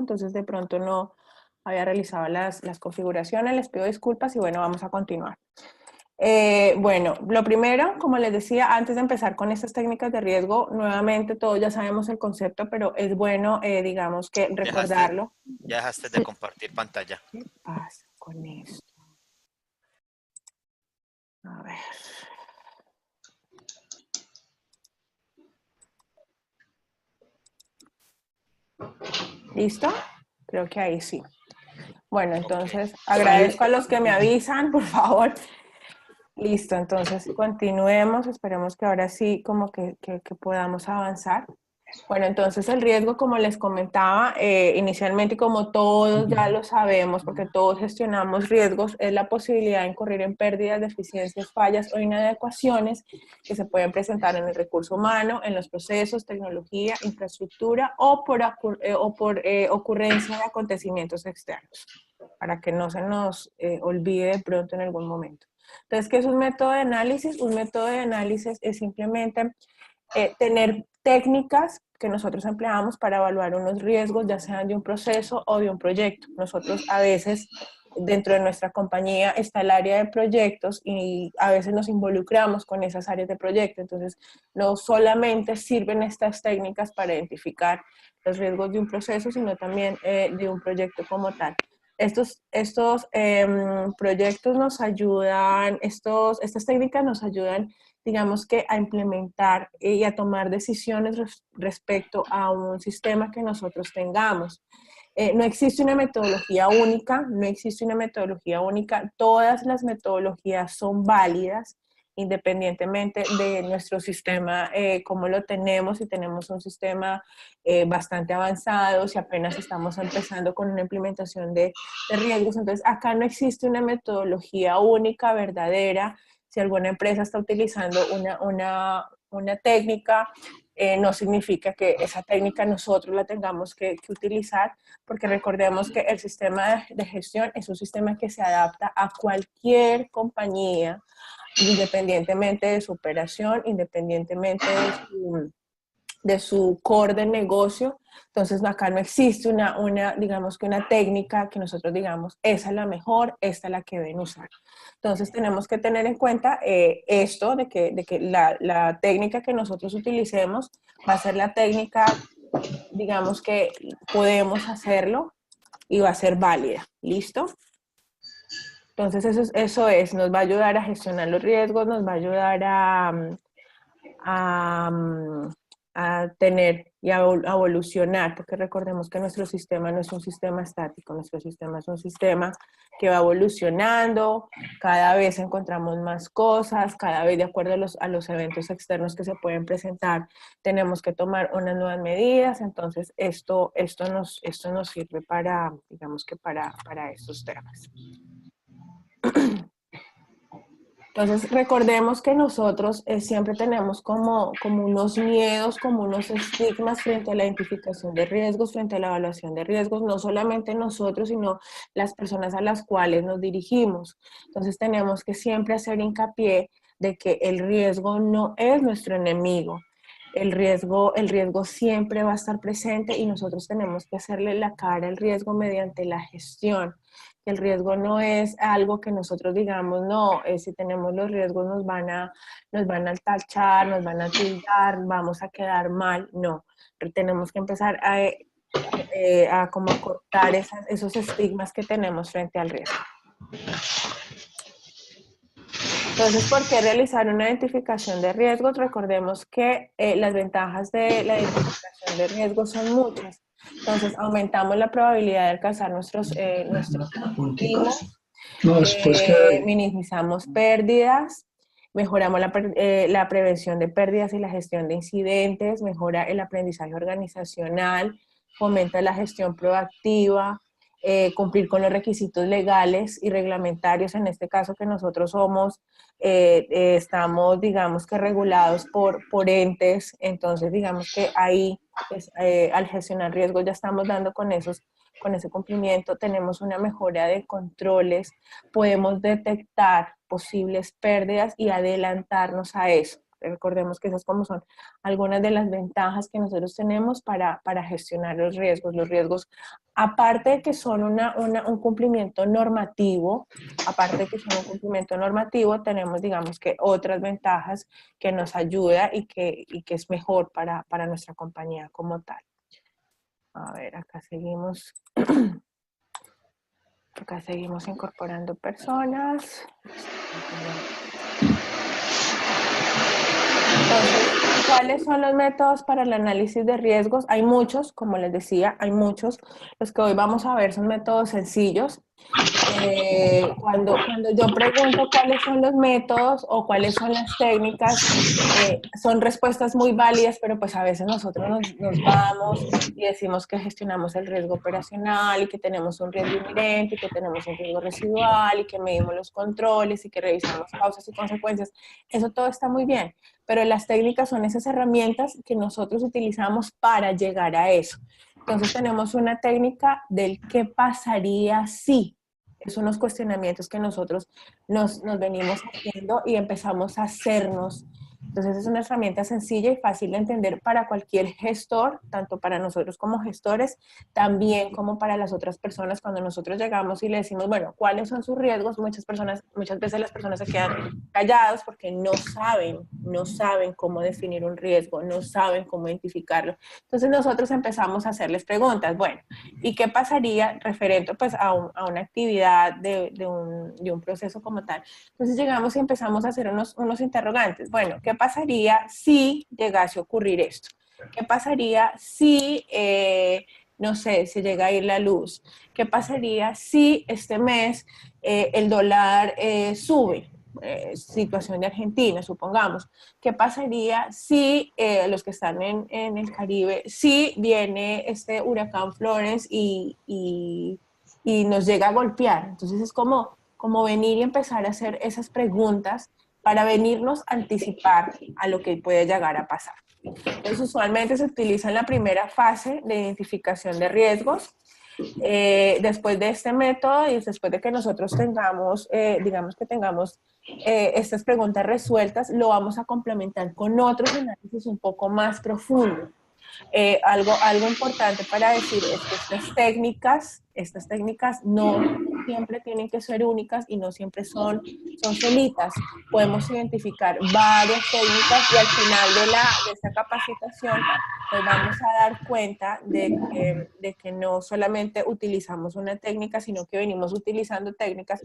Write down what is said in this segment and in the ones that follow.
entonces de pronto no había realizado las configuraciones, les pido disculpas y bueno, vamos a continuar. Bueno, lo primero, como les decía, antes de empezar con estas técnicas de riesgo, nuevamente todos ya sabemos el concepto, pero es bueno, digamos que recordarlo. Ya dejaste de compartir pantalla. ¿Qué pasa con esto? A ver. ¿Listo? Creo que ahí sí. Bueno, entonces agradezco a los que me avisan, por favor. Listo, entonces continuemos. Esperemos que ahora sí como que podamos avanzar. Bueno, entonces el riesgo, como les comentaba, inicialmente, como todos ya lo sabemos, porque todos gestionamos riesgos, es la posibilidad de incurrir en pérdidas, deficiencias, fallas o inadecuaciones que se pueden presentar en el recurso humano, en los procesos, tecnología, infraestructura o por ocurrencia de acontecimientos externos, para que no se nos olvide de pronto en algún momento. Entonces, ¿qué es un método de análisis? Un método de análisis es simplemente tener técnicas que nosotros empleamos para evaluar unos riesgos, ya sean de un proceso o de un proyecto. Nosotros a veces, dentro de nuestra compañía, está el área de proyectos y a veces nos involucramos con esas áreas de proyecto. Entonces, no solamente sirven estas técnicas para identificar los riesgos de un proceso, sino también de un proyecto como tal. Estos proyectos nos ayudan, estas técnicas nos ayudan, digamos que a implementar y a tomar decisiones respecto a un sistema que nosotros tengamos. No existe una metodología única, no existe una metodología única, todas las metodologías son válidas, independientemente de nuestro sistema, cómo lo tenemos, si tenemos un sistema bastante avanzado, si apenas estamos empezando con una implementación de riesgos. Entonces, acá no existe una metodología única, verdadera. Si alguna empresa está utilizando una técnica, no significa que esa técnica nosotros la tengamos que utilizar, porque recordemos que el sistema de gestión es un sistema que se adapta a cualquier compañía, independientemente de su operación, independientemente de su core de negocio. Entonces acá no existe digamos que una técnica que nosotros digamos, esa es la mejor, esta es la que deben usar. Entonces tenemos que tener en cuenta esto de que la técnica que nosotros utilicemos va a ser la técnica, digamos que podemos hacerlo y va a ser válida. ¿Listo? Entonces eso nos va a ayudar a gestionar los riesgos, nos va a ayudar a tener y a evolucionar, porque recordemos que nuestro sistema no es un sistema estático, nuestro sistema es un sistema que va evolucionando, cada vez encontramos más cosas, cada vez de acuerdo a los eventos externos que se pueden presentar, tenemos que tomar unas nuevas medidas. Entonces esto nos sirve para, digamos que para estos temas. Entonces, recordemos que nosotros siempre tenemos como unos miedos, como unos estigmas frente a la identificación de riesgos, frente a la evaluación de riesgos, no solamente nosotros, sino las personas a las cuales nos dirigimos. Entonces, tenemos que siempre hacer hincapié de que el riesgo no es nuestro enemigo. El riesgo siempre va a estar presente y nosotros tenemos que hacerle la cara al riesgo mediante la gestión. El riesgo no es algo que nosotros digamos, no, si tenemos los riesgos nos van a tachar, nos van a tildar, vamos a quedar mal. No, pero tenemos que empezar a como cortar esos estigmas que tenemos frente al riesgo. Entonces, ¿por qué realizar una identificación de riesgos? Recordemos que las ventajas de la identificación de riesgos son muchas. Entonces, aumentamos la probabilidad de alcanzar nuestros objetivos, minimizamos pérdidas, mejoramos la prevención de pérdidas y la gestión de incidentes, mejora el aprendizaje organizacional, fomenta la gestión proactiva, cumplir con los requisitos legales y reglamentarios, en este caso que nosotros estamos, digamos que regulados por entes. Entonces digamos que ahí, pues, al gestionar riesgos ya estamos dando con ese cumplimiento, tenemos una mejora de controles, podemos detectar posibles pérdidas y adelantarnos a eso. Recordemos que esas como son algunas de las ventajas que nosotros tenemos para gestionar los riesgos. Los riesgos, aparte de que son un cumplimiento normativo, tenemos, digamos que otras ventajas que nos ayuda y que es mejor para nuestra compañía como tal. A ver, acá seguimos. Acá seguimos incorporando personas. Entonces, ¿cuáles son los métodos para el análisis de riesgos? Hay muchos, como les decía, hay muchos. Los que hoy vamos a ver son métodos sencillos. Cuando yo pregunto cuáles son los métodos o cuáles son las técnicas, son respuestas muy válidas, pero pues a veces nosotros nos vamos y decimos que gestionamos el riesgo operacional y que tenemos un riesgo inherente y que tenemos un riesgo residual y que medimos los controles y que revisamos causas y consecuencias. Eso todo está muy bien, pero las técnicas son esas herramientas que nosotros utilizamos para llegar a eso. Entonces tenemos una técnica del qué pasaría si. Es unos cuestionamientos que nosotros nos venimos haciendo y empezamos a hacernos. Entonces es una herramienta sencilla y fácil de entender para cualquier gestor, tanto para nosotros como gestores, también como para las otras personas. Cuando nosotros llegamos y le decimos, bueno, ¿cuáles son sus riesgos? Muchas veces las personas se quedan callados porque no saben cómo definir un riesgo, no saben cómo identificarlo. Entonces nosotros empezamos a hacerles preguntas, bueno, ¿y qué pasaría referente pues a una actividad de un proceso como tal? Entonces llegamos y empezamos a hacer unos interrogantes. Bueno, ¿qué pasaría si llegase a ocurrir esto? ¿Qué pasaría si, no sé, se llega a ir la luz? ¿Qué pasaría si este mes el dólar sube? Situación de Argentina, supongamos. ¿Qué pasaría si los que están en el Caribe, si viene este huracán Florence y nos llega a golpear? Entonces es como venir y empezar a hacer esas preguntas para venirnos a anticipar a lo que puede llegar a pasar. Entonces usualmente se utiliza en la primera fase de identificación de riesgos. Después de este método y después de que nosotros tengamos, estas preguntas resueltas, lo vamos a complementar con otros análisis un poco más profundos. Algo importante para decir es que estas técnicas no siempre tienen que ser únicas y no siempre son solitas. Podemos identificar varias técnicas y al final de esta capacitación nos vamos a dar cuenta de que no solamente utilizamos una técnica, sino que venimos utilizando técnicas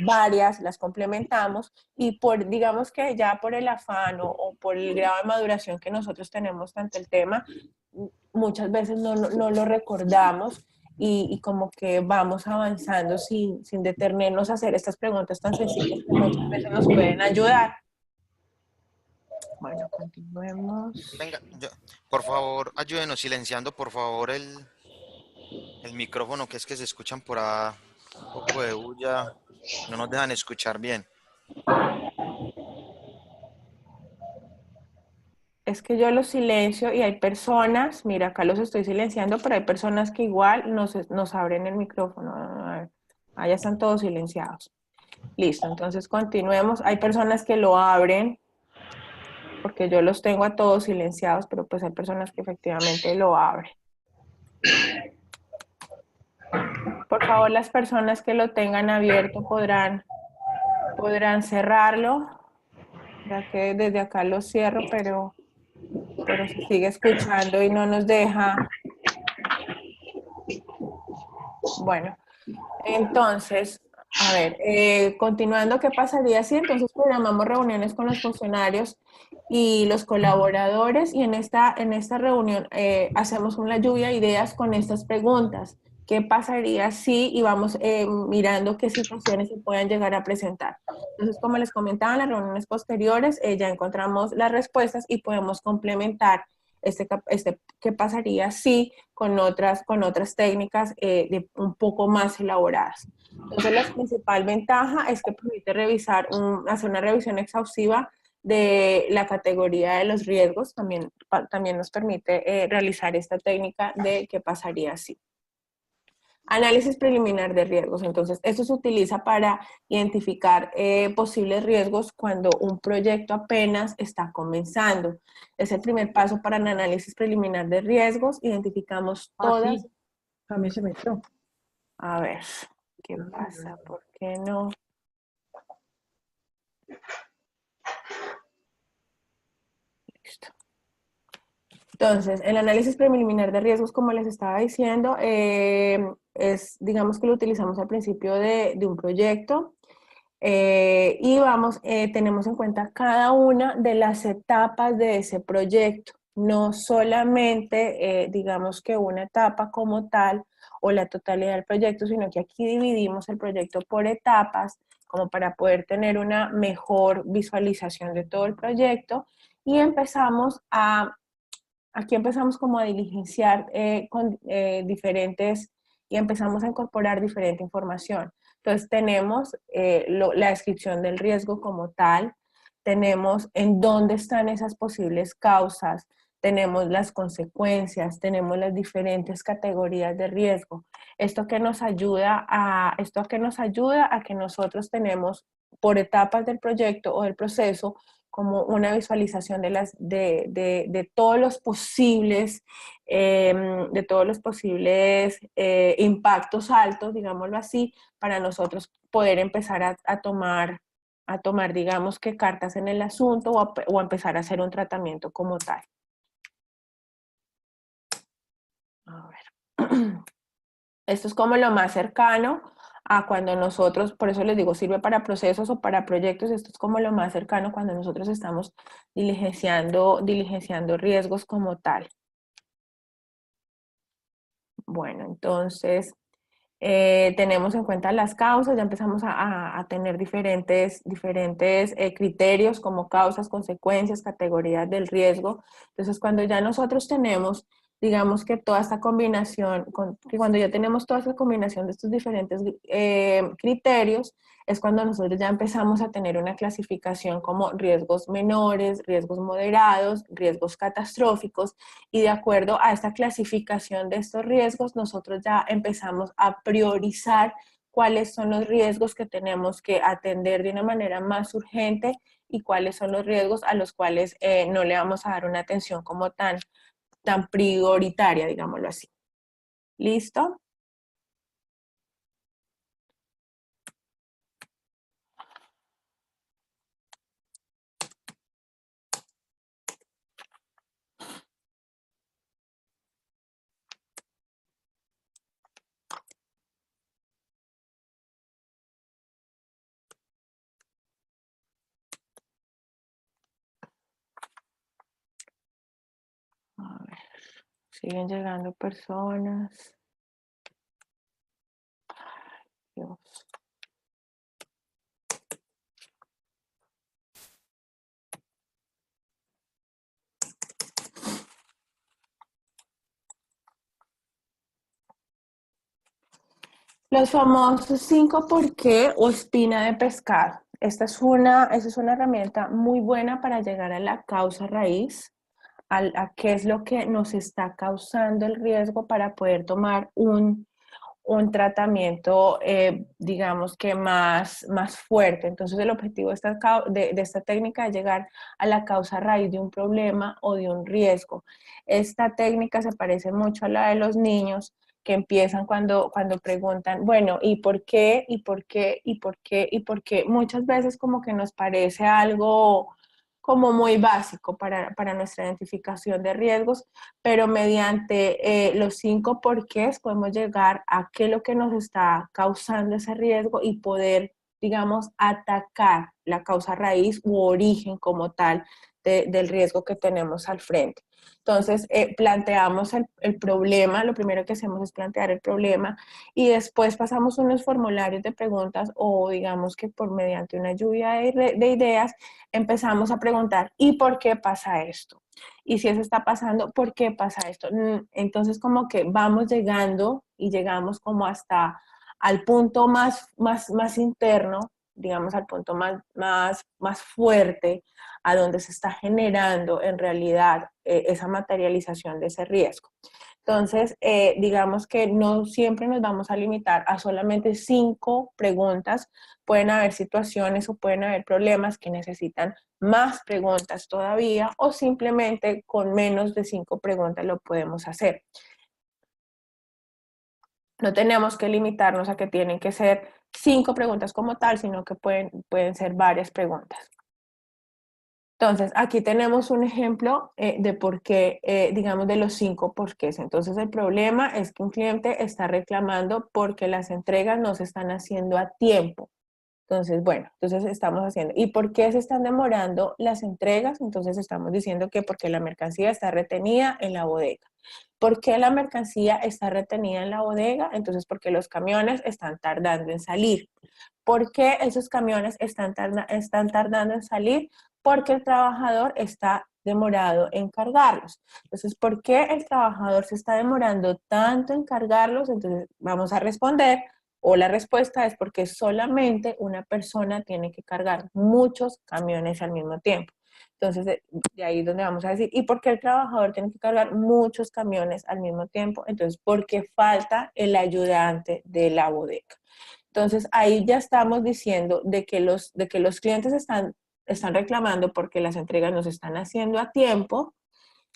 varias, las complementamos y digamos que ya por el afán o por el grado de maduración que nosotros tenemos ante el tema, muchas veces no lo recordamos y como que vamos avanzando sin detenernos a hacer estas preguntas tan sencillas que muchas veces nos pueden ayudar. Bueno, continuemos. Venga, por favor, ayúdenos silenciando, por favor, el micrófono, que es que se escuchan por ahí un poco de bulla, no nos dejan escuchar bien. Es que yo los silencio y hay personas, mira, acá los estoy silenciando, pero hay personas que igual nos abren el micrófono. Allá están todos silenciados. Listo, entonces continuemos. Hay personas que lo abren, porque yo los tengo a todos silenciados, pero pues hay personas que efectivamente lo abren. Por favor, las personas que lo tengan abierto podrán cerrarlo, ya que desde acá lo cierro, pero se sigue escuchando y no nos deja. Bueno, entonces, a ver, continuando, ¿qué pasaría si entonces programamos reuniones con los funcionarios y los colaboradores y en esta reunión hacemos una lluvia de ideas con estas preguntas? ¿Qué pasaría si y vamos mirando qué situaciones se puedan llegar a presentar? Entonces, como les comentaba, en las reuniones posteriores ya encontramos las respuestas y podemos complementar qué pasaría si con otras técnicas un poco más elaboradas. Entonces, la principal ventaja es que permite hacer una revisión exhaustiva de la categoría de los riesgos. También nos permite realizar esta técnica de qué pasaría si. Análisis preliminar de riesgos. Entonces, esto se utiliza para identificar posibles riesgos cuando un proyecto apenas está comenzando. Es el primer paso para el análisis preliminar de riesgos. Identificamos Ah, todas. sí, también se metió. A ver, ¿qué pasa? ¿Por qué no? Listo. Entonces, el análisis preliminar de riesgos, como les estaba diciendo, es, digamos que lo utilizamos al principio de un proyecto y tenemos en cuenta cada una de las etapas de ese proyecto, no solamente, digamos que una etapa como tal o la totalidad del proyecto, sino que aquí dividimos el proyecto por etapas, como para poder tener una mejor visualización de todo el proyecto y aquí empezamos como a diligenciar con diferentes y empezamos a incorporar diferente información. Entonces tenemos la descripción del riesgo como tal, tenemos en dónde están esas posibles causas, tenemos las consecuencias, tenemos las diferentes categorías de riesgo. Esto que nos ayuda a que nosotros tenemos por etapas del proyecto o del proceso como una visualización de todos los posibles, impactos altos, digámoslo así, para nosotros poder empezar a tomar, digamos que cartas en el asunto o a empezar a hacer un tratamiento como tal. A ver. Esto es como lo más cercano a cuando nosotros, por eso les digo, sirve para procesos o para proyectos, esto es como lo más cercano cuando nosotros estamos diligenciando riesgos como tal. Bueno, entonces tenemos en cuenta las causas, ya empezamos a tener diferentes criterios como causas, consecuencias, categorías del riesgo. Entonces, cuando ya nosotros tenemos, digamos que toda esta combinación, cuando ya tenemos toda esta combinación de estos diferentes criterios, es cuando nosotros ya empezamos a tener una clasificación como riesgos menores, riesgos moderados, riesgos catastróficos, y de acuerdo a esta clasificación de estos riesgos, nosotros ya empezamos a priorizar cuáles son los riesgos que tenemos que atender de una manera más urgente y cuáles son los riesgos a los cuales no le vamos a dar una atención como tan prioritaria, digámoslo así. ¿Listo? A ver, siguen llegando personas. Dios. Los famosos 5 por qué o espina de pescado. Esta es una herramienta muy buena para llegar a la causa raíz, a qué es lo que nos está causando el riesgo para poder tomar un tratamiento, digamos que más fuerte. Entonces el objetivo de esta técnica es llegar a la causa raíz de un problema o de un riesgo. Esta técnica se parece mucho a la de los niños que empiezan cuando preguntan, bueno, ¿y por qué? ¿Y por qué? ¿Y por qué? ¿Y por qué? Muchas veces como que nos parece algo como muy básico para nuestra identificación de riesgos, pero mediante los 5 porqués podemos llegar a qué es lo que nos está causando ese riesgo y poder, digamos, atacar la causa raíz u origen como tal del riesgo que tenemos al frente. Entonces, planteamos el problema, lo primero que hacemos es plantear el problema y después pasamos unos formularios de preguntas o digamos que por mediante una lluvia de ideas empezamos a preguntar, ¿y por qué pasa esto? Y si eso está pasando, ¿por qué pasa esto? Entonces como que vamos llegando y llegamos como hasta al punto más interno, digamos al punto más fuerte, a donde se está generando en realidad esa materialización de ese riesgo. Entonces, digamos que no siempre nos vamos a limitar a solamente 5 preguntas. Pueden haber situaciones o pueden haber problemas que necesitan más preguntas todavía, o simplemente con menos de 5 preguntas lo podemos hacer. No tenemos que limitarnos a que tienen que ser 5 preguntas como tal, sino que pueden ser varias preguntas. Entonces, aquí tenemos un ejemplo de por qué, digamos, de los 5 porqués. Entonces, el problema es que un cliente está reclamando porque las entregas no se están haciendo a tiempo. Entonces, bueno, entonces estamos haciendo. ¿Y por qué se están demorando las entregas? Entonces, estamos diciendo que porque la mercancía está retenida en la bodega. ¿Por qué la mercancía está retenida en la bodega? Entonces, porque los camiones están tardando en salir. ¿Por qué esos camiones están tardando en salir? Porque el trabajador está demorado en cargarlos. Entonces, ¿por qué el trabajador se está demorando tanto en cargarlos? Entonces, vamos a responder, o la respuesta es porque solamente una persona tiene que cargar muchos camiones al mismo tiempo. Entonces, de ahí es donde vamos a decir, ¿y por qué el trabajador tiene que cargar muchos camiones al mismo tiempo? Entonces, porque falta el ayudante de la bodega. Entonces, ahí ya estamos diciendo de que los clientes están reclamando porque las entregas no se están haciendo a tiempo.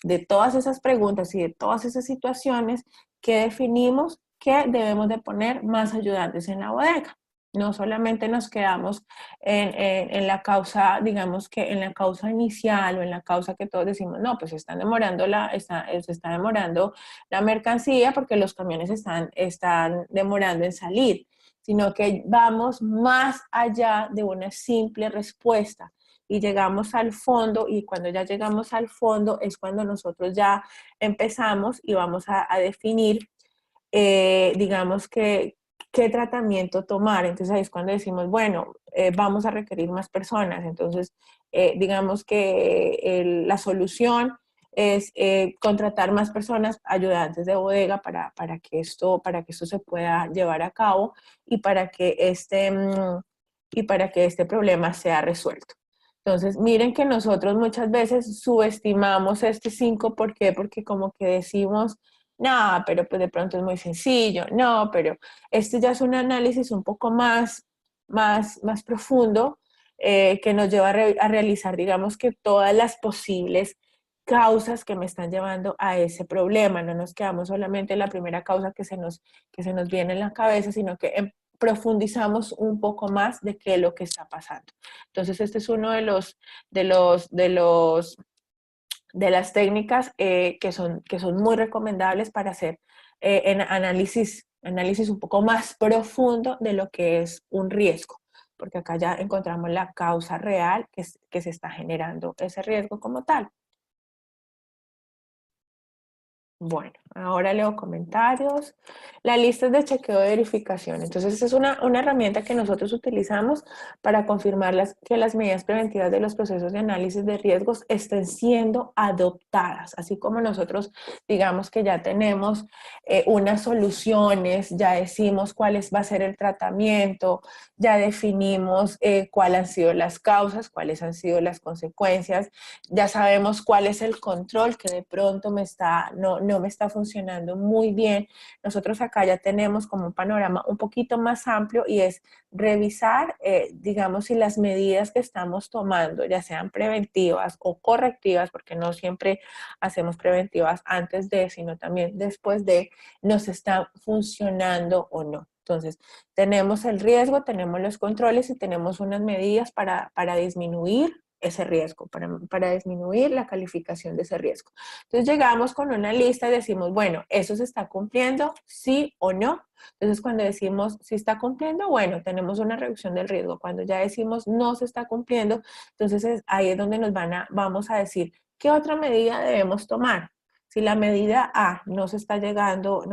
De todas esas preguntas y de todas esas situaciones que definimos que debemos de poner más ayudantes en la bodega. No solamente nos quedamos en la causa, digamos que en la causa inicial o en la causa que todos decimos, no, pues se está demorando la mercancía porque los camiones están demorando en salir, sino que vamos más allá de una simple respuesta y llegamos al fondo, y cuando ya llegamos al fondo es cuando nosotros ya empezamos y vamos a definir, digamos que, qué tratamiento tomar. Entonces ahí es cuando decimos, bueno, vamos a requerir más personas. Entonces, digamos que la solución es contratar más personas, ayudantes de bodega, para que esto se pueda llevar a cabo y y para que este problema sea resuelto. Entonces, miren que nosotros muchas veces subestimamos este 5, ¿por qué? Porque como que decimos, no, pero pues de pronto es muy sencillo, no, pero este ya es un análisis un poco más profundo, que nos lleva a realizar, digamos que todas las posibles causas que me están llevando a ese problema. No nos quedamos solamente en la primera causa que se nos viene en la cabeza, sino que profundizamos un poco más de qué es lo que está pasando. Entonces, este es uno de las técnicas que son muy recomendables para hacer en análisis un poco más profundo de lo que es un riesgo, porque acá ya encontramos la causa real que se está generando ese riesgo como tal. Bueno, ahora leo comentarios. La lista de chequeo de verificación. Entonces, esta es una herramienta que nosotros utilizamos para confirmar que las medidas preventivas de los procesos de análisis de riesgos estén siendo adoptadas. Así como nosotros digamos que ya tenemos unas soluciones, ya decimos va a ser el tratamiento, ya definimos cuáles han sido las causas, cuáles han sido las consecuencias, ya sabemos cuál es el control que de pronto no me está funcionando muy bien. Nosotros acá ya tenemos como un panorama un poquito más amplio y es revisar, digamos, si las medidas que estamos tomando, ya sean preventivas o correctivas, porque no siempre hacemos preventivas antes de, sino también después de, nos está funcionando o no. Entonces, tenemos el riesgo, tenemos los controles y tenemos unas medidas para disminuir ese riesgo, para disminuir la calificación de ese riesgo. Entonces llegamos con una lista y decimos, bueno, ¿eso se está cumpliendo? ¿Sí o no? Entonces cuando decimos si está cumpliendo, bueno, tenemos una reducción del riesgo. Cuando ya decimos no se está cumpliendo, entonces ahí es donde vamos a decir, ¿qué otra medida debemos tomar? Si la medida A no se está llegando,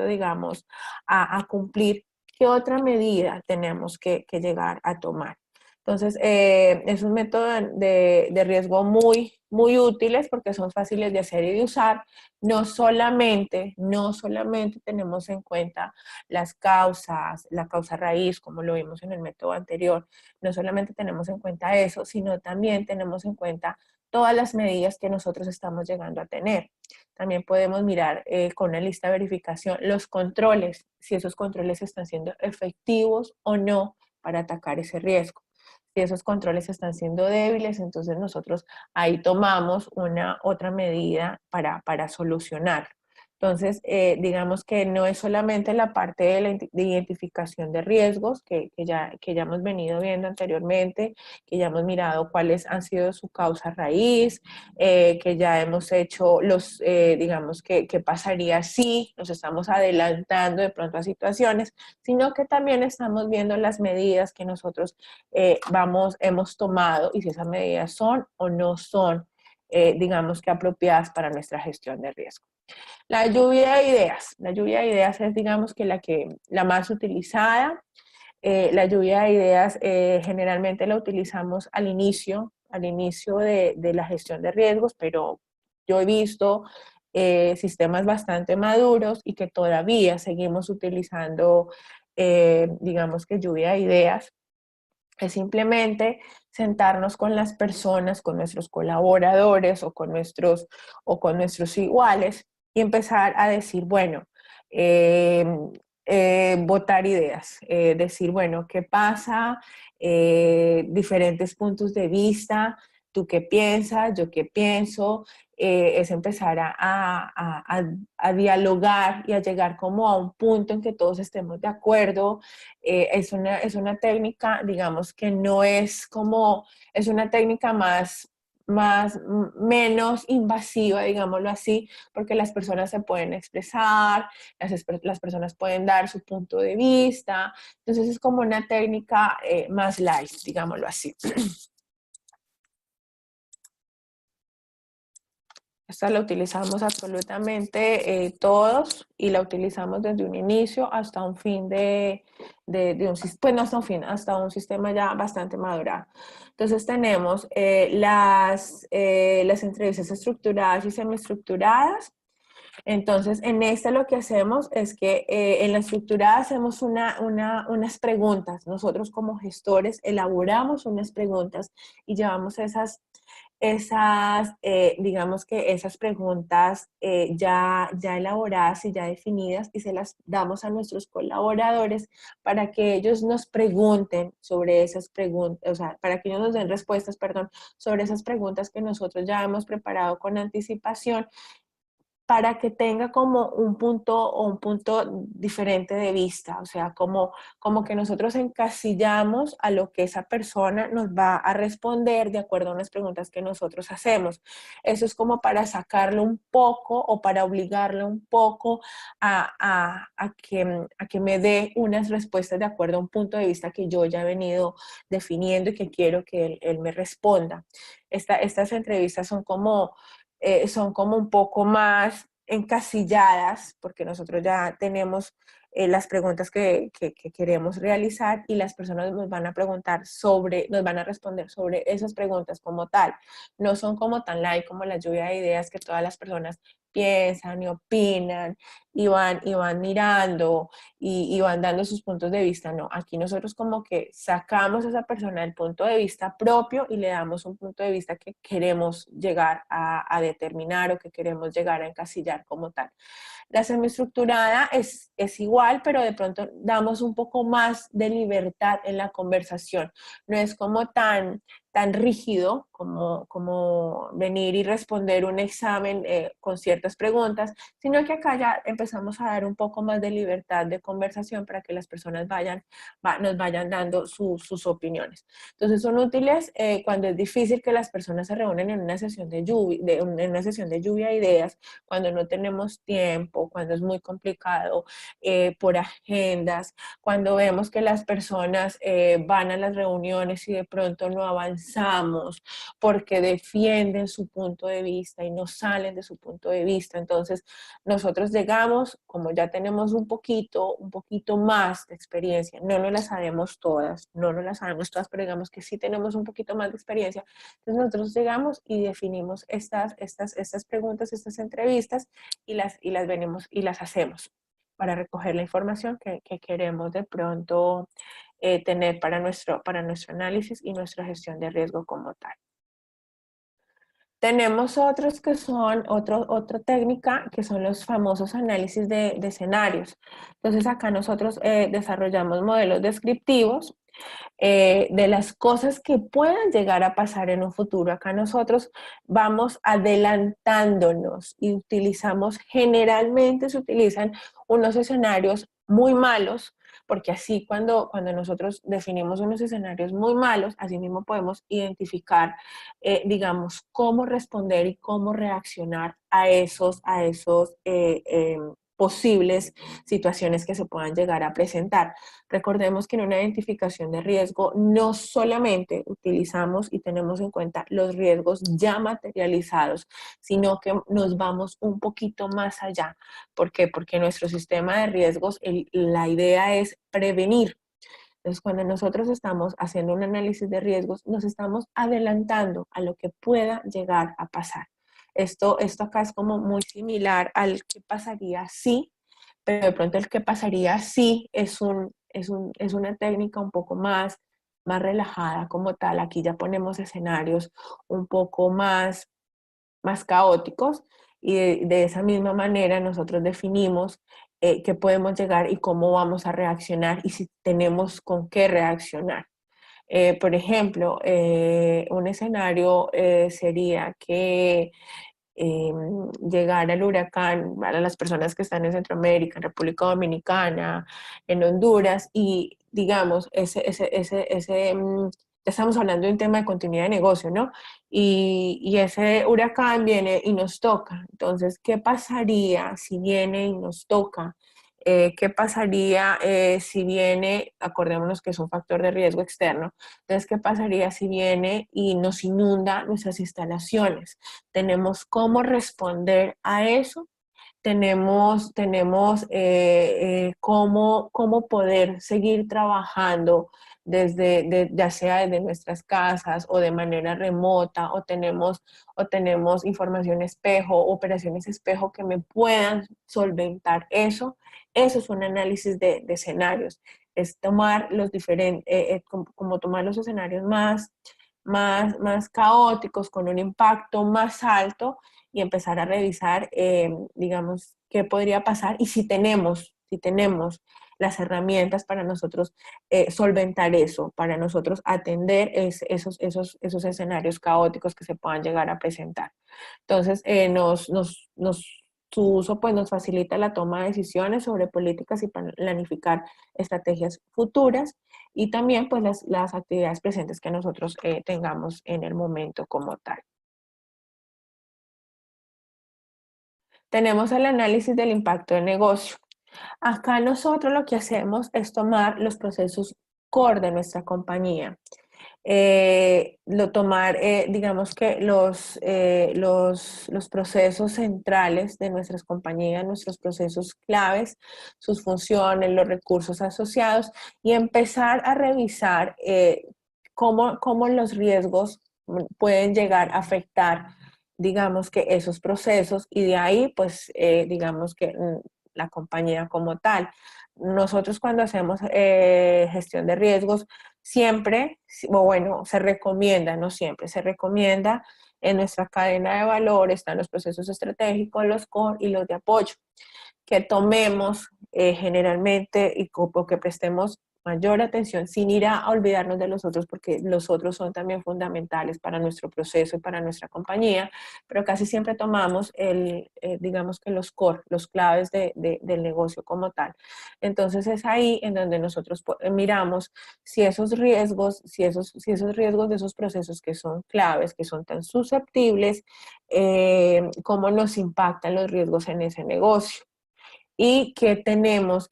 digamos, a cumplir, ¿qué otra medida tenemos que llegar a tomar? Entonces, es un método de riesgo muy útiles porque son fáciles de hacer y de usar. No solamente tenemos en cuenta las causas, la causa raíz, como lo vimos en el método anterior, no solamente tenemos en cuenta eso, sino también tenemos en cuenta todas las medidas que nosotros estamos llegando a tener. También podemos mirar con una lista de verificación los controles, si esos controles están siendo efectivos o no para atacar ese riesgo. Si esos controles están siendo débiles, entonces nosotros ahí tomamos una otra medida para solucionar. Entonces, digamos que no es solamente la parte de identificación de riesgos que ya hemos venido viendo anteriormente, que ya hemos mirado cuáles han sido su causa raíz, que ya hemos hecho digamos, qué pasaría si nos estamos adelantando de pronto a situaciones, sino que también estamos viendo las medidas que nosotros hemos tomado y si esas medidas son o no son, digamos que apropiadas para nuestra gestión de riesgo. La lluvia de ideas. La lluvia de ideas es, digamos, la más utilizada. La lluvia de ideas generalmente la utilizamos al inicio de la gestión de riesgos, pero yo he visto sistemas bastante maduros y que todavía seguimos utilizando, digamos que lluvia de ideas. Es simplemente sentarnos con las personas, con nuestros colaboradores o con nuestros iguales y empezar a decir, bueno, eh, votar ideas, decir, bueno, ¿qué pasa? Diferentes puntos de vista, tú qué piensas, yo qué pienso, es empezar a dialogar y a llegar como a un punto en que todos estemos de acuerdo. Es una técnica, digamos, que no es como, es una técnica menos invasiva, digámoslo así, porque las personas se pueden expresar, las personas pueden dar su punto de vista, entonces es como una técnica más light, digámoslo así. Esta la utilizamos absolutamente todos y la utilizamos desde un inicio hasta un fin pues no hasta un fin, hasta un sistema ya bastante madurado. Entonces tenemos las entrevistas estructuradas y semiestructuradas. Entonces, en esta lo que hacemos es que en la estructurada hacemos unas preguntas. Nosotros como gestores elaboramos unas preguntas y llevamos digamos que esas preguntas ya elaboradas y ya definidas y se las damos a nuestros colaboradores para que ellos nos pregunten sobre esas preguntas, o sea, para que ellos nos den respuestas, perdón, sobre esas preguntas que nosotros ya hemos preparado con anticipación para que tenga como un punto diferente de vista, o sea, como que nosotros encasillamos a lo que esa persona nos va a responder de acuerdo a unas preguntas que nosotros hacemos. Eso es como para sacarle un poco o para obligarle un poco a que me dé unas respuestas de acuerdo a un punto de vista que yo ya he venido definiendo y que quiero que él me responda. Estas entrevistas son como un poco más encasilladas, porque nosotros ya tenemos las preguntas que queremos realizar y las personas nos van a nos van a responder sobre esas preguntas como tal. No son como tan light como la lluvia de ideas que todas las personas piensan y opinan y van mirando y van dando sus puntos de vista. No, aquí nosotros como que sacamos a esa persona del punto de vista propio y le damos un punto de vista que queremos llegar a determinar o que queremos llegar a encasillar como tal. La semiestructurada es igual, pero de pronto damos un poco más de libertad en la conversación. No es como tan rígido como venir y responder un examen con ciertas preguntas, sino que acá ya empezamos a dar un poco más de libertad de conversación para que las personas nos vayan dando sus opiniones. Entonces son útiles cuando es difícil que las personas se reúnen en una sesión en una sesión de lluvia de ideas, cuando no tenemos tiempo, cuando es muy complicado por agendas, cuando vemos que las personas van a las reuniones y de pronto no avanzamos porque defienden su punto de vista y no salen de su punto de vista. Entonces, nosotros llegamos, como ya tenemos un poquito más de experiencia, no nos las sabemos todas, pero digamos que sí tenemos un poquito más de experiencia. Entonces, nosotros llegamos y definimos estas preguntas, estas entrevistas y las venimos y las hacemos para recoger la información que queremos de pronto tener para nuestro análisis y nuestra gestión de riesgo como tal. Tenemos otros que son, otra técnica, que son los famosos análisis de escenarios. Entonces acá nosotros desarrollamos modelos descriptivos de las cosas que puedan llegar a pasar en un futuro. Acá nosotros vamos adelantándonos y utilizamos, generalmente se utilizan unos escenarios muy malos, porque así cuando nosotros definimos unos escenarios muy malos, así mismo podemos identificar, digamos, cómo responder y cómo reaccionar a esos posibles situaciones que se puedan llegar a presentar. Recordemos que en una identificación de riesgo no solamente utilizamos y tenemos en cuenta los riesgos ya materializados, sino que nos vamos un poquito más allá. ¿Por qué? Porque nuestro sistema de riesgos, la idea es prevenir. Entonces, cuando nosotros estamos haciendo un análisis de riesgos, nos estamos adelantando a lo que pueda llegar a pasar. Esto acá es como muy similar al qué pasaría si, pero de pronto el qué pasaría si es una técnica un poco más relajada como tal. Aquí ya ponemos escenarios un poco más caóticos y de esa misma manera nosotros definimos qué podemos llegar y cómo vamos a reaccionar y si tenemos con qué reaccionar. Por ejemplo, un escenario sería que eh, llegar al huracán para las personas que están en Centroamérica, en República Dominicana, en Honduras, y digamos, ya estamos hablando de un tema de continuidad de negocio, ¿no? Y ese huracán viene y nos toca. Entonces, ¿qué pasaría si viene y nos toca? ¿Qué pasaría si viene, acordémonos que es un factor de riesgo externo, entonces, ¿qué pasaría si viene y nos inunda nuestras instalaciones? Tenemos cómo responder a eso, tenemos cómo poder seguir trabajando ya sea desde nuestras casas o de manera remota, o tenemos información espejo, operaciones espejo que me puedan solventar eso. Eso es un análisis de escenarios, es tomar los diferentes, como tomar los escenarios más caóticos, con un impacto más alto y empezar a revisar, digamos, qué podría pasar y si tenemos las herramientas para nosotros solventar eso, para nosotros atender esos escenarios caóticos que se puedan llegar a presentar. Entonces, su uso pues, nos facilita la toma de decisiones sobre políticas y planificar estrategias futuras y también pues, las actividades presentes que nosotros tengamos en el momento como tal. Tenemos el análisis del impacto del negocio. Acá nosotros lo que hacemos es tomar los procesos core de nuestra compañía. Digamos que los procesos centrales de nuestras compañías, nuestros procesos claves, sus funciones, los recursos asociados y empezar a revisar cómo los riesgos pueden llegar a afectar, digamos que esos procesos y de ahí, pues, digamos que la compañía como tal. Nosotros cuando hacemos gestión de riesgos, siempre, o bueno, se recomienda, no siempre, se recomienda en nuestra cadena de valor, están los procesos estratégicos, los core y los de apoyo, que tomemos generalmente o que prestemos mayor atención sin ir a olvidarnos de los otros, porque los otros son también fundamentales para nuestro proceso y para nuestra compañía, pero casi siempre tomamos digamos que los core, los claves del negocio como tal. Entonces es ahí en donde nosotros miramos si esos riesgos, si esos riesgos de esos procesos que son claves, que son tan susceptibles, cómo nos impactan los riesgos en ese negocio y qué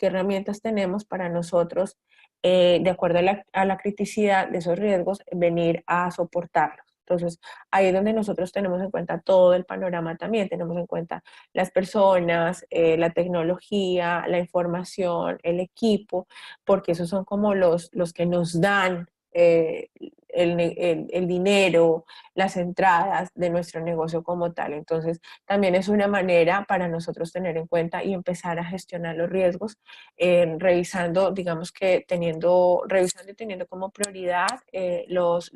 herramientas tenemos para nosotros, de acuerdo a la criticidad de esos riesgos, venir a soportarlos. Entonces, ahí es donde nosotros tenemos en cuenta todo el panorama también, tenemos en cuenta las personas, la tecnología, la información, el equipo, porque esos son como los que nos dan el dinero, las entradas de nuestro negocio como tal. Entonces, también es una manera para nosotros tener en cuenta y empezar a gestionar los riesgos, revisando, digamos que revisando y teniendo como prioridad los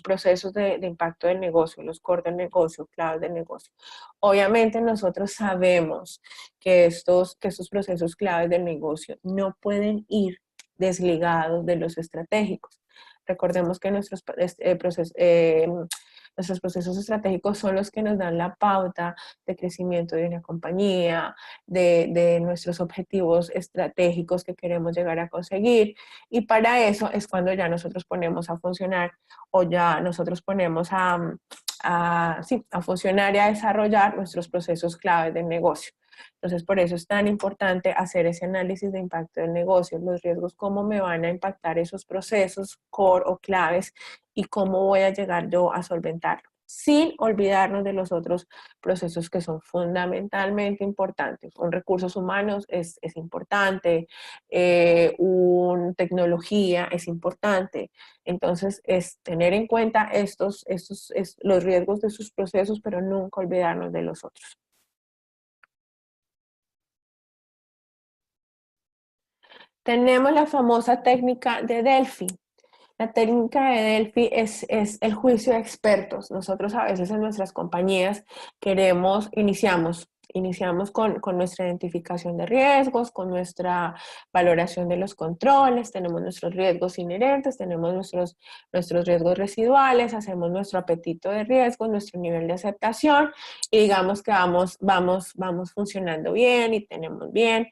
procesos de impacto del negocio, los core del negocio, claves del negocio. Obviamente nosotros sabemos que estos procesos claves del negocio no pueden ir desligados de los estratégicos. Recordemos que nuestros procesos estratégicos son los que nos dan la pauta de crecimiento de una compañía, de nuestros objetivos estratégicos que queremos llegar a conseguir. Y para eso es cuando ya nosotros ponemos a funcionar o ya nosotros ponemos a funcionar y a desarrollar nuestros procesos claves del negocio. Entonces, por eso es tan importante hacer ese análisis de impacto del negocio, los riesgos, cómo me van a impactar esos procesos core o claves y cómo voy a llegar yo a solventarlo, sin olvidarnos de los otros procesos que son fundamentalmente importantes. Un recursos humanos es importante, tecnología es importante. Entonces, es tener en cuenta los riesgos de sus procesos, pero nunca olvidarnos de los otros. Tenemos la famosa técnica de Delphi. La técnica de Delphi es el juicio de expertos. Nosotros a veces en nuestras compañías iniciamos con nuestra identificación de riesgos, con nuestra valoración de los controles, tenemos nuestros riesgos inherentes, tenemos nuestros riesgos residuales, hacemos nuestro apetito de riesgo, nuestro nivel de aceptación y digamos que vamos funcionando bien y tenemos bien,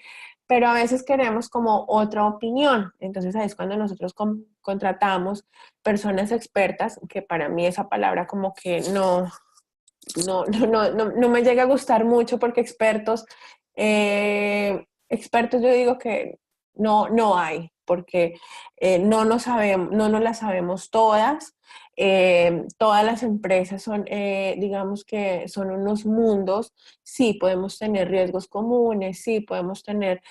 pero a veces queremos como otra opinión. Entonces ahí es cuando nosotros contratamos personas expertas, que para mí esa palabra como que no me llega a gustar mucho porque expertos yo digo que no hay, porque no nos las sabemos todas. Todas las empresas digamos que son unos mundos. Sí, podemos tener riesgos comunes, sí, podemos tener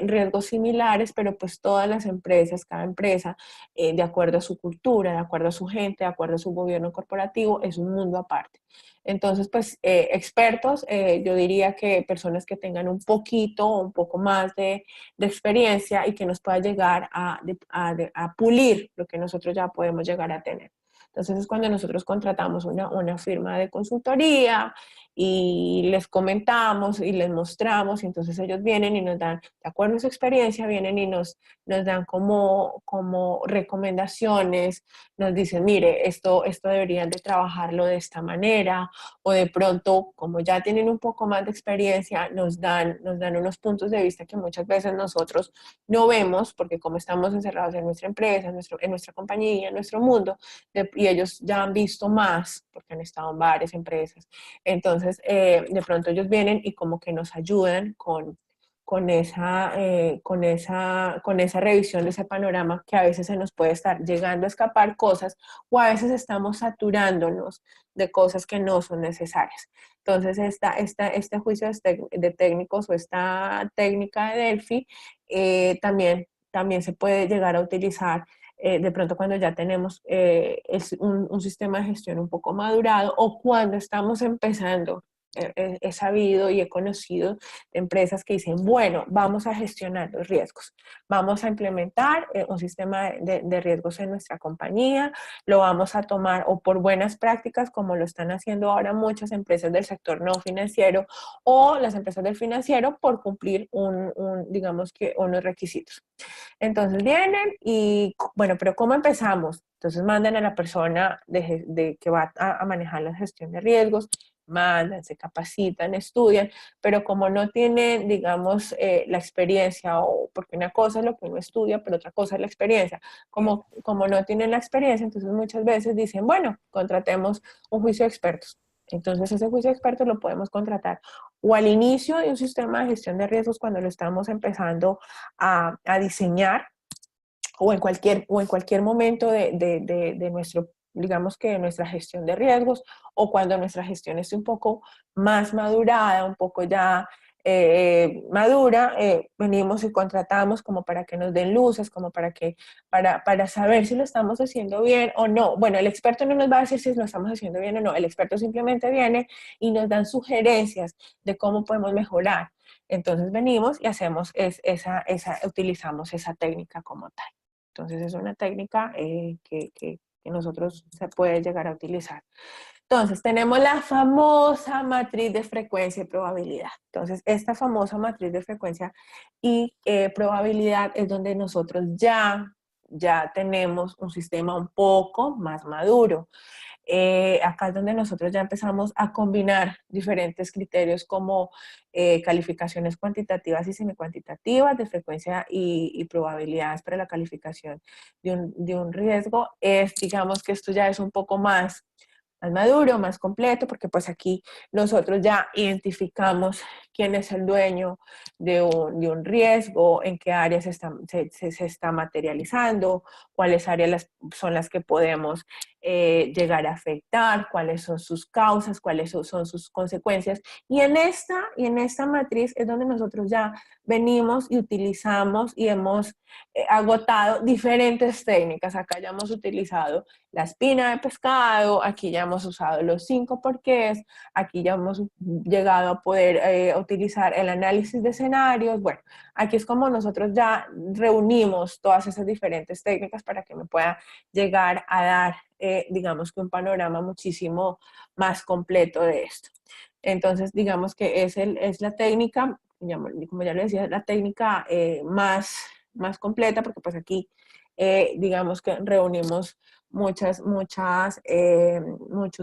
riesgos similares, pero pues todas las empresas, cada empresa, de acuerdo a su cultura, de acuerdo a su gente, de acuerdo a su gobierno corporativo, es un mundo aparte. Entonces, pues expertos, yo diría que personas que tengan un poco más de experiencia y que nos pueda llegar a pulir lo que nosotros ya podemos llegar a tener. Entonces es cuando nosotros contratamos una firma de consultoría y les comentamos y les mostramos, y entonces ellos vienen y nos dan, de acuerdo a su experiencia, vienen y nos dan como recomendaciones, nos dicen, mire, esto deberían de trabajarlo de esta manera, o de pronto, como ya tienen un poco más de experiencia, nos dan unos puntos de vista que muchas veces nosotros no vemos, porque como estamos encerrados en nuestra empresa, en nuestra compañía, en nuestro mundo, y ellos ya han visto más, porque han estado en varias empresas. Entonces, de pronto ellos vienen y como que nos ayudan con esa revisión de ese panorama, que a veces se nos puede estar llegando a escapar cosas, o a veces estamos saturándonos de cosas que no son necesarias. Entonces, este juicio de técnicos o esta técnica de Delphi también se puede llegar a utilizar de pronto cuando ya tenemos un sistema de gestión un poco madurado, o cuando estamos empezando. He sabido y he conocido de empresas que dicen, bueno, vamos a gestionar los riesgos, vamos a implementar un sistema de riesgos en nuestra compañía, lo vamos a tomar o por buenas prácticas, como lo están haciendo ahora muchas empresas del sector no financiero, o las empresas del financiero por cumplir digamos que unos requisitos. Entonces vienen y, bueno, pero ¿cómo empezamos? Entonces mandan a la persona que va a manejar la gestión de riesgos, mandan, se capacitan, estudian, pero como no tienen, digamos, la experiencia, o porque una cosa es lo que uno estudia, pero otra cosa es la experiencia. Como no tienen la experiencia, entonces muchas veces dicen, bueno, contratemos un juicio de expertos. Entonces ese juicio de expertos lo podemos contratar o al inicio de un sistema de gestión de riesgos cuando lo estamos empezando a diseñar, o en cualquier momento de nuestro, digamos que de nuestra gestión de riesgos, o cuando nuestra gestión esté un poco más madurada, un poco ya madura, venimos y contratamos como para que nos den luces, como para saber si lo estamos haciendo bien o no. Bueno, el experto no nos va a decir si lo estamos haciendo bien o no, el experto simplemente viene y nos dan sugerencias de cómo podemos mejorar. Entonces venimos y hacemos utilizamos esa técnica como tal. Entonces es una técnica que nosotros se puede llegar a utilizar. Entonces, tenemos la famosa matriz de frecuencia y probabilidad. Entonces, esta famosa matriz de frecuencia y probabilidad es donde nosotros ya tenemos un sistema un poco más maduro. Acá es donde nosotros ya empezamos a combinar diferentes criterios como calificaciones cuantitativas y semicuantitativas de frecuencia y probabilidades para la calificación de un riesgo. Digamos que esto ya es un poco más maduro, más completo, porque pues aquí nosotros ya identificamos quién es el dueño de un riesgo, en qué áreas se está materializando, cuáles áreas son las que podemos llegar a afectar, cuáles son sus causas, cuáles son sus consecuencias. Y en esta matriz es donde nosotros ya venimos y utilizamos y hemos agotado diferentes técnicas. Acá ya hemos utilizado la espina de pescado, aquí ya hemos usado los 5 porqués, aquí ya hemos llegado a poder utilizar el análisis de escenarios. Bueno, aquí es como nosotros ya reunimos todas esas diferentes técnicas para que me pueda llegar a dar, digamos que un panorama muchísimo más completo de esto. Entonces, digamos que es la técnica, como ya le decía, la técnica más completa, porque pues aquí, digamos que reunimos muchos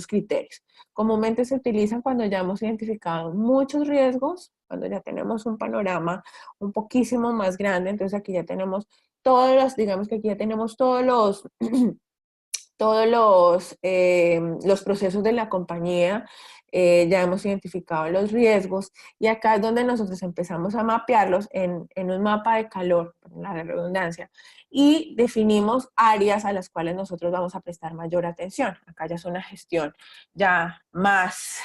criterios. Comúnmente se utilizan cuando ya hemos identificado muchos riesgos, cuando ya tenemos un panorama un poquísimo más grande. Entonces aquí ya tenemos digamos que aquí ya tenemos los procesos de la compañía, ya hemos identificado los riesgos y acá es donde nosotros empezamos a mapearlos en un mapa de calor, por la redundancia, y definimos áreas a las cuales nosotros vamos a prestar mayor atención. Acá ya es una gestión ya más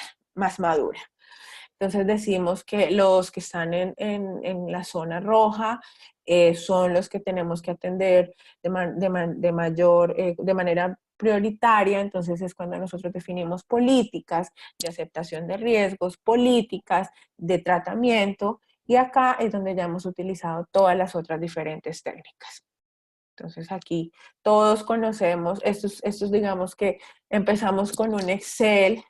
madura. Entonces decimos que los que están en la zona roja son los que tenemos que atender de manera prioritaria. Entonces es cuando nosotros definimos políticas de aceptación de riesgos, políticas de tratamiento, y acá es donde ya hemos utilizado todas las otras diferentes técnicas. Entonces aquí todos conocemos, estos digamos que empezamos con un Excel,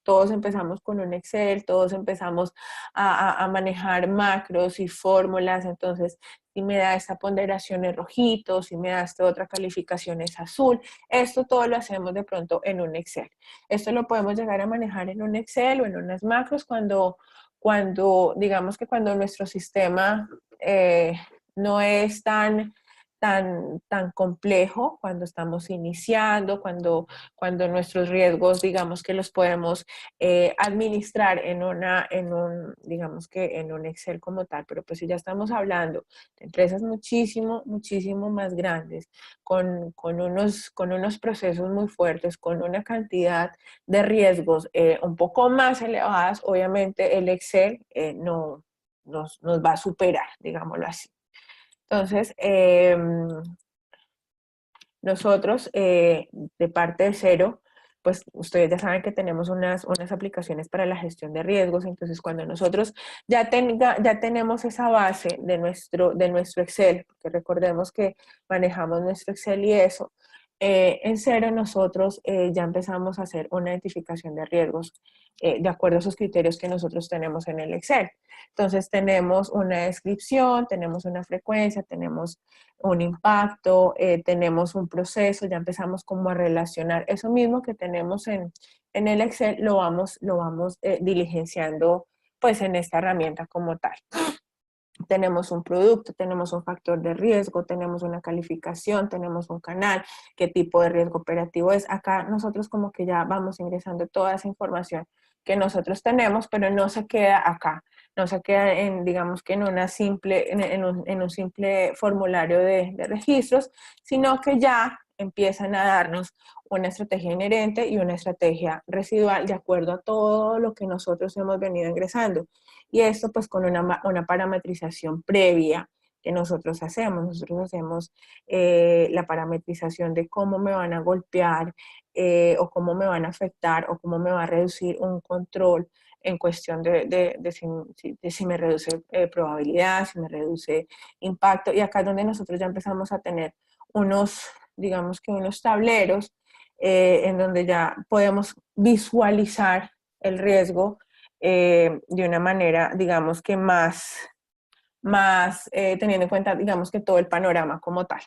todos empezamos con un Excel, todos empezamos a manejar macros y fórmulas. Entonces si me da esta ponderación es rojito, si me da esta otra calificación es azul. Esto todo lo hacemos de pronto en un Excel. Esto lo podemos llegar a manejar en un Excel o en unas macros digamos que cuando nuestro sistema no es tan complejo, cuando estamos iniciando, cuando nuestros riesgos, digamos que los podemos administrar digamos que en un Excel como tal. Pero pues si ya estamos hablando de empresas muchísimo más grandes, con unos procesos muy fuertes, con una cantidad de riesgos un poco más elevadas, obviamente el Excel nos va a superar, digámoslo así. Entonces, nosotros de parte de Cero, pues ustedes ya saben que tenemos unas aplicaciones para la gestión de riesgos. Entonces cuando nosotros ya tenemos esa base de nuestro Excel, porque recordemos que manejamos nuestro Excel y eso, en Cero nosotros ya empezamos a hacer una identificación de riesgos de acuerdo a esos criterios que nosotros tenemos en el Excel. Entonces tenemos una descripción, tenemos una frecuencia, tenemos un impacto, tenemos un proceso, ya empezamos como a relacionar eso mismo que tenemos en el Excel, lo vamos diligenciando pues en esta herramienta como tal. Tenemos un producto, tenemos un factor de riesgo, tenemos una calificación, tenemos un canal, qué tipo de riesgo operativo es. Acá nosotros como que ya vamos ingresando toda esa información que nosotros tenemos, pero no se queda acá, no se queda digamos que en un simple formulario de registros, sino que ya empiezan a darnos una estrategia inherente y una estrategia residual de acuerdo a todo lo que nosotros hemos venido ingresando. Y esto pues con una parametrización previa que nosotros hacemos. Nosotros hacemos la parametrización de cómo me van a golpear o cómo me van a afectar o cómo me va a reducir un control en cuestión de si me reduce probabilidad, si me reduce impacto. Y acá es donde nosotros ya empezamos a tener unos, digamos que unos tableros en donde ya podemos visualizar el riesgo de una manera, digamos que más teniendo en cuenta, digamos que todo el panorama como tal.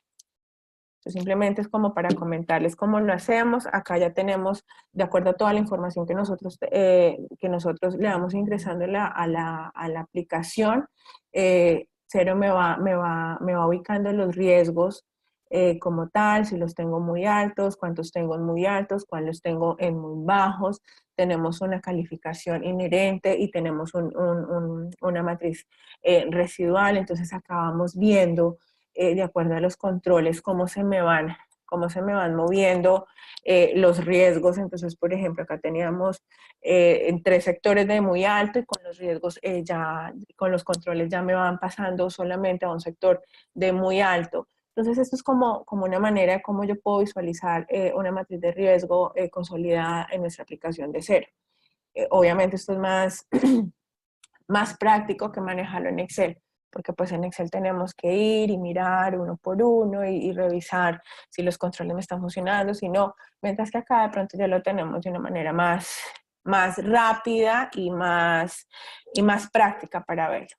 Entonces, simplemente es como para comentarles cómo lo hacemos. Acá ya tenemos, de acuerdo a toda la información que nosotros le vamos ingresando a la aplicación, Cero me va ubicando los riesgos como tal, si los tengo muy altos, cuántos tengo en muy altos, cuántos tengo en muy bajos. Tenemos una calificación inherente y tenemos una matriz residual. Entonces, acabamos viendo de acuerdo a los controles, cómo se me van moviendo los riesgos. Entonces, por ejemplo, acá teníamos en 3 sectores de muy alto y con los riesgos con los controles ya me van pasando solamente a un sector de muy alto. Entonces, esto es como una manera de cómo yo puedo visualizar una matriz de riesgo consolidada en nuestra aplicación de Cero. Obviamente esto es más práctico que manejarlo en Excel, porque pues en Excel tenemos que ir y mirar uno por uno y revisar si los controles me están funcionando, si no, mientras que acá de pronto ya lo tenemos de una manera más rápida y más práctica para verlo.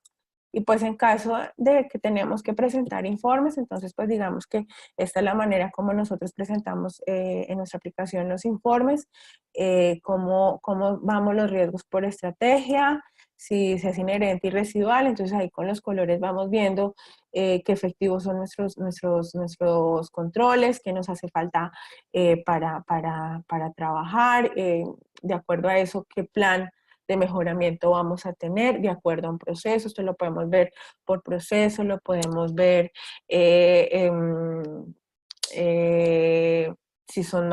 Y pues en caso de que tenemos que presentar informes, entonces pues digamos que esta es la manera como nosotros presentamos en nuestra aplicación los informes, cómo vamos los riesgos por estrategia, si se es inherente y residual. Entonces ahí con los colores vamos viendo qué efectivos son nuestros controles, qué nos hace falta para trabajar, de acuerdo a eso, qué plan de mejoramiento vamos a tener de acuerdo a un proceso. Esto lo podemos ver por proceso, lo podemos ver si son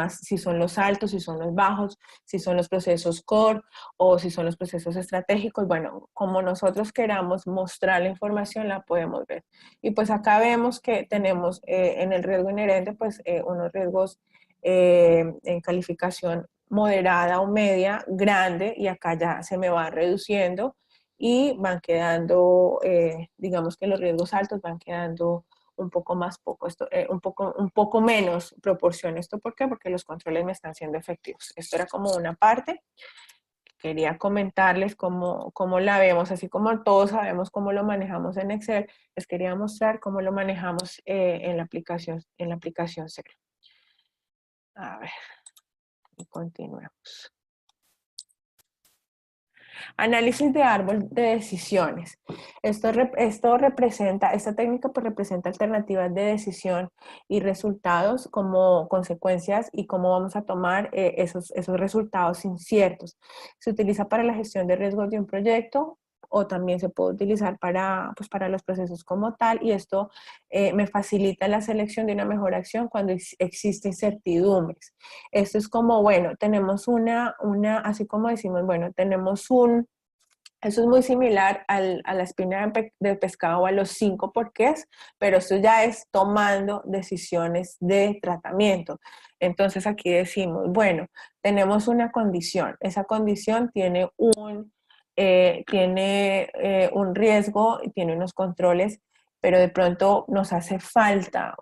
los altos, si son los bajos, si son los procesos core o si son los procesos estratégicos. Bueno, como nosotros queramos mostrar la información, la podemos ver. Y pues acá vemos que tenemos en el riesgo inherente, pues unos riesgos en calificación moderada o media, grande, y acá ya se me va reduciendo y van quedando, digamos que los riesgos altos van quedando un poco más poco, un poco menos proporción. ¿Esto por qué? Porque los controles me están siendo efectivos. Esto era como una parte. Quería comentarles cómo la vemos, así como todos sabemos cómo lo manejamos en Excel, les quería mostrar cómo lo manejamos en la aplicación Cero. A ver, y continuemos. Análisis de árbol de decisiones. Esta técnica pues representa alternativas de decisión y resultados como consecuencias y cómo vamos a tomar esos resultados inciertos. Se utiliza para la gestión de riesgos de un proyecto o también se puede utilizar para los procesos como tal, y esto me facilita la selección de una mejor acción cuando existe incertidumbres. Esto es como, bueno, tenemos así como decimos, bueno, eso es muy similar a la espina de pescado o a los 5 porqués, pero esto ya es tomando decisiones de tratamiento. Entonces aquí decimos, bueno, tenemos una condición, esa condición tiene un riesgo, tiene unos controles, pero de pronto nos hace falta,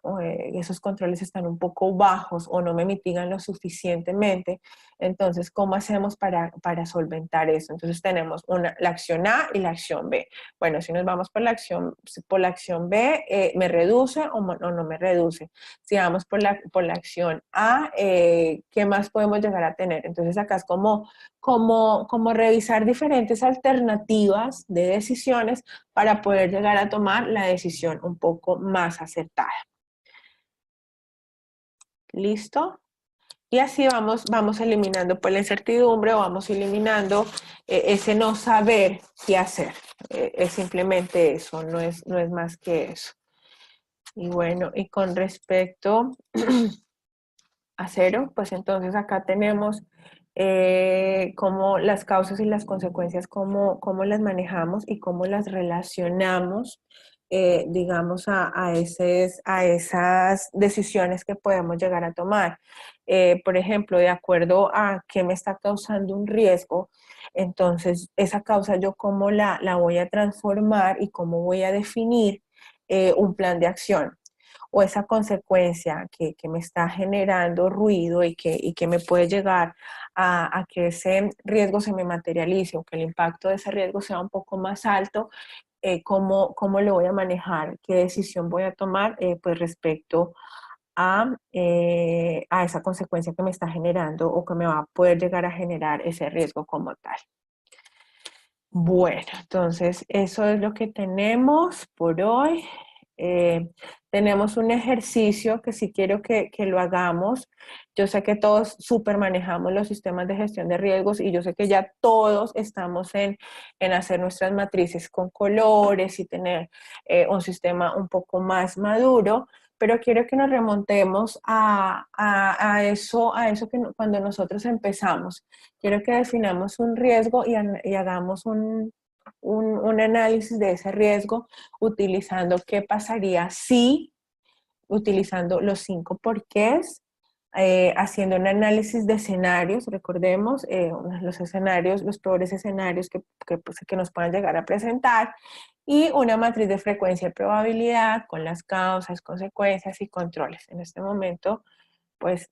esos controles están un poco bajos o no me mitigan lo suficientemente. Entonces, ¿cómo hacemos para solventar eso? Entonces tenemos la acción A y la acción B. Bueno, si nos vamos por la acción B, ¿me reduce o no me reduce? Si vamos por la acción A, ¿qué más podemos llegar a tener? Entonces acá es como revisar diferentes alternativas de decisiones para poder llegar a tomar la decisión un poco más acertada. ¿Listo? Y así vamos eliminando pues la incertidumbre, o vamos eliminando ese no saber qué hacer. Es simplemente eso, no es más que eso. Y bueno, y con respecto a Cero, pues entonces acá tenemos cómo las causas y las consecuencias, cómo las manejamos y cómo las relacionamos, digamos, a esas decisiones que podemos llegar a tomar. Por ejemplo, de acuerdo a qué me está causando un riesgo, entonces esa causa yo cómo la voy a transformar y cómo voy a definir un plan de acción o esa consecuencia que me está generando ruido y que me puede llegar a que ese riesgo se me materialice o que el impacto de ese riesgo sea un poco más alto, cómo lo voy a manejar, qué decisión voy a tomar pues respecto a esa consecuencia que me está generando o que me va a poder llegar a generar ese riesgo como tal. Bueno, entonces eso es lo que tenemos por hoy. Tenemos un ejercicio que sí quiero que lo hagamos. Yo sé que todos súper manejamos los sistemas de gestión de riesgos y yo sé que ya todos estamos en hacer nuestras matrices con colores y tener un sistema un poco más maduro, pero quiero que nos remontemos a eso que cuando nosotros empezamos. Quiero que definamos un riesgo y hagamos un análisis de ese riesgo utilizando qué pasaría si, utilizando los 5 porqués, haciendo un análisis de escenarios, recordemos los escenarios, los peores escenarios que nos puedan llegar a presentar, y una matriz de frecuencia y probabilidad con las causas, consecuencias y controles. En este momento, pues